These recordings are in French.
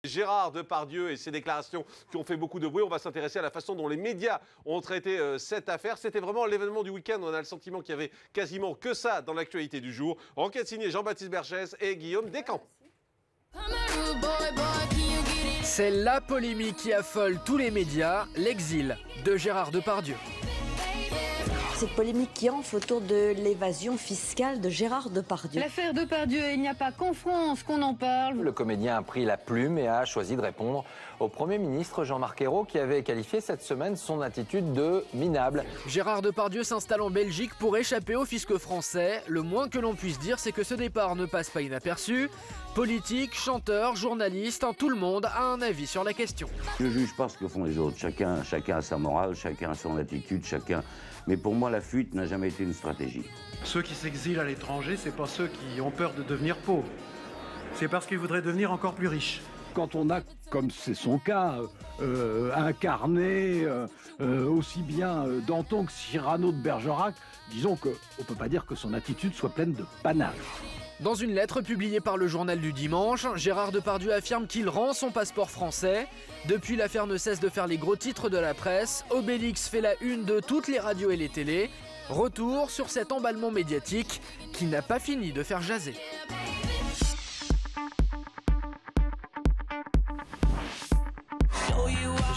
Gérard Depardieu et ses déclarations qui ont fait beaucoup de bruit. On va s'intéresser à la façon dont les médias ont traité cette affaire. C'était vraiment l'événement du week-end. On a le sentiment qu'il y avait quasiment que ça dans l'actualité du jour. Enquête signée Jean-Baptiste Berchès et Guillaume Descamps. C'est la polémique qui affole tous les médias, l'exil de Gérard Depardieu. Cette polémique qui enfle autour de l'évasion fiscale de Gérard Depardieu. L'affaire Depardieu, il n'y a pas qu'en France qu'on en parle. Le comédien a pris la plume et a choisi de répondre au Premier ministre Jean-Marc Ayrault qui avait qualifié cette semaine son attitude de minable. Gérard Depardieu s'installe en Belgique pour échapper au fisc français. Le moins que l'on puisse dire, c'est que ce départ ne passe pas inaperçu. Politiques, chanteurs, journalistes, tout le monde a un avis sur la question. Je ne juge pas ce que font les autres. Chacun a sa morale, chacun a son attitude, chacun... Mais pour moi, la fuite n'a jamais été une stratégie. Ceux qui s'exilent à l'étranger, c'est pas ceux qui ont peur de devenir pauvres. C'est parce qu'ils voudraient devenir encore plus riches. Quand on a, comme c'est son cas, incarné aussi bien Danton que Cyrano de Bergerac, disons qu'on ne peut pas dire que son attitude soit pleine de panache. Dans une lettre publiée par le journal du dimanche, Gérard Depardieu affirme qu'il rend son passeport français. Depuis, l'affaire ne cesse de faire les gros titres de la presse. Obélix fait la une de toutes les radios et les télés. Retour sur cet emballement médiatique qui n'a pas fini de faire jaser.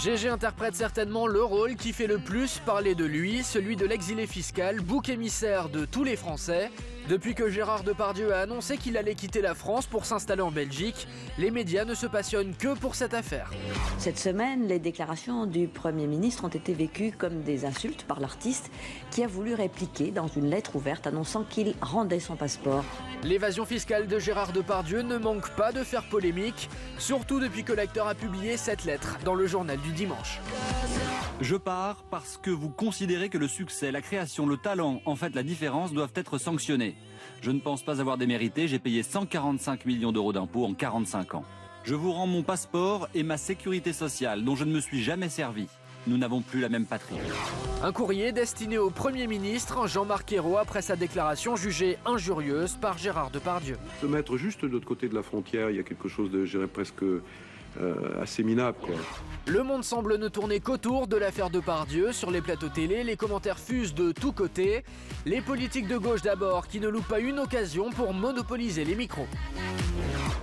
Gégé interprète certainement le rôle qui fait le plus parler de lui, celui de l'exilé fiscal, bouc émissaire de tous les Français. Depuis que Gérard Depardieu a annoncé qu'il allait quitter la France pour s'installer en Belgique, les médias ne se passionnent que pour cette affaire. Cette semaine, les déclarations du Premier ministre ont été vécues comme des insultes par l'artiste qui a voulu répliquer dans une lettre ouverte annonçant qu'il rendait son passeport. L'évasion fiscale de Gérard Depardieu ne manque pas de faire polémique, surtout depuis que l'acteur a publié cette lettre dans le journal du dimanche. Je pars parce que vous considérez que le succès, la création, le talent, en fait la différence, doivent être sanctionnés. Je ne pense pas avoir démérité, j'ai payé 145 millions d'euros d'impôts en 45 ans. Je vous rends mon passeport et ma sécurité sociale, dont je ne me suis jamais servi. Nous n'avons plus la même patrie. Un courrier destiné au Premier ministre Jean-Marc Ayrault après sa déclaration jugée injurieuse par Gérard Depardieu. Se mettre juste de l'autre côté de la frontière, il y a quelque chose de, je dirais, presque assez minable, quoi. Le monde semble ne tourner qu'autour de l'affaire Depardieu. Sur les plateaux télé, les commentaires fusent de tous côtés. Les politiques de gauche d'abord, qui ne loupent pas une occasion pour monopoliser les micros.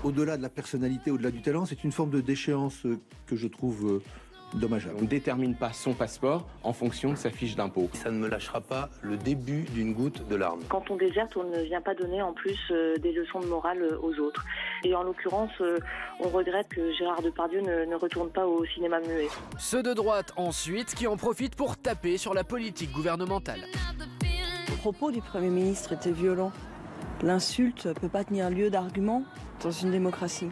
Au-delà de la personnalité, au-delà du talent, c'est une forme de déchéance que je trouve dommageable. On ne détermine pas son passeport en fonction de sa fiche d'impôt. Ça ne me lâchera pas le début d'une goutte de larmes. Quand on déserte, on ne vient pas donner en plus des leçons de morale aux autres. Et en l'occurrence, on regrette que Gérard Depardieu ne retourne pas au cinéma muet. Ceux de droite ensuite qui en profitent pour taper sur la politique gouvernementale. Le propos du Premier ministre était violent. L'insulte ne peut pas tenir lieu d'argument dans une démocratie.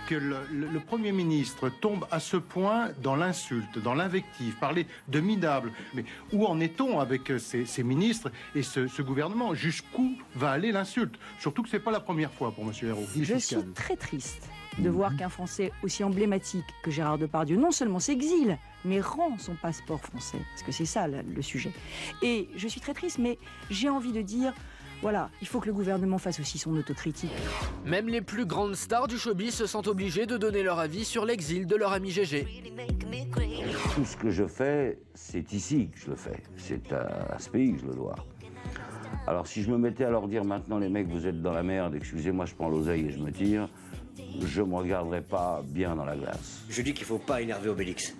Que le Premier ministre tombe à ce point dans l'insulte, dans l'invective, parler de minable. Mais où en est-on avec ces ministres et ce gouvernement? Jusqu'où va aller l'insulte? Surtout que ce n'est pas la première fois pour M. Ayrault. Je suis très triste de voir qu'un Français aussi emblématique que Gérard Depardieu non seulement s'exile, mais rend son passeport français. Parce que c'est ça le sujet. Et je suis très triste, mais j'ai envie de dire... Voilà, il faut que le gouvernement fasse aussi son autocritique. Même les plus grandes stars du showbiz se sentent obligées de donner leur avis sur l'exil de leur ami Gégé. Tout ce que je fais, c'est ici que je le fais. C'est à ce pays que je le dois. Alors si je me mettais à leur dire maintenant, les mecs, vous êtes dans la merde, excusez-moi, je prends l'oseille et je me tire, je ne me regarderai pas bien dans la glace. Je dis qu'il ne faut pas énerver Obélix,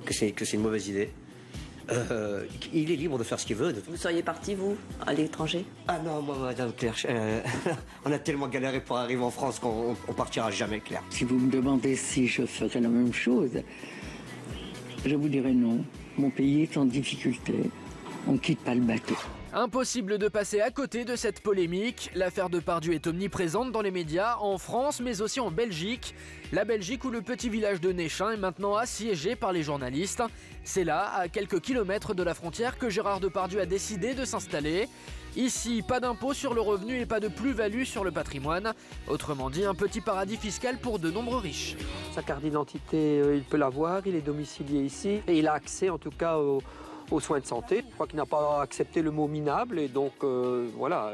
que c'est une mauvaise idée. Il est libre de faire ce qu'il veut. Vous seriez parti, vous, à l'étranger? Ah non, moi, Madame Claire, on a tellement galéré pour arriver en France qu'on partira jamais, Claire. Si vous me demandez si je ferais la même chose, je vous dirais non. Mon pays est en difficulté. On ne quitte pas le bateau. Impossible de passer à côté de cette polémique. L'affaire Depardieu est omniprésente dans les médias, en France, mais aussi en Belgique. La Belgique où le petit village de Néchin est maintenant assiégé par les journalistes. C'est là, à quelques kilomètres de la frontière, que Gérard Depardieu a décidé de s'installer. Ici, pas d'impôt sur le revenu et pas de plus-value sur le patrimoine. Autrement dit, un petit paradis fiscal pour de nombreux riches. Sa carte d'identité, il peut l'avoir, il est domicilié ici et il a accès en tout cas aux soins de santé. Je crois qu'il n'a pas accepté le mot minable et donc voilà,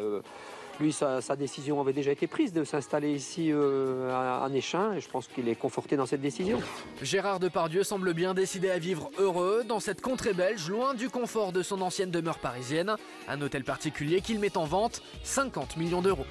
Lui, sa décision avait déjà été prise de s'installer ici à Néchin et je pense qu'il est conforté dans cette décision. Gérard Depardieu semble bien décidé à vivre heureux dans cette contrée belge, loin du confort de son ancienne demeure parisienne. Un hôtel particulier qu'il met en vente 50 millions d'euros.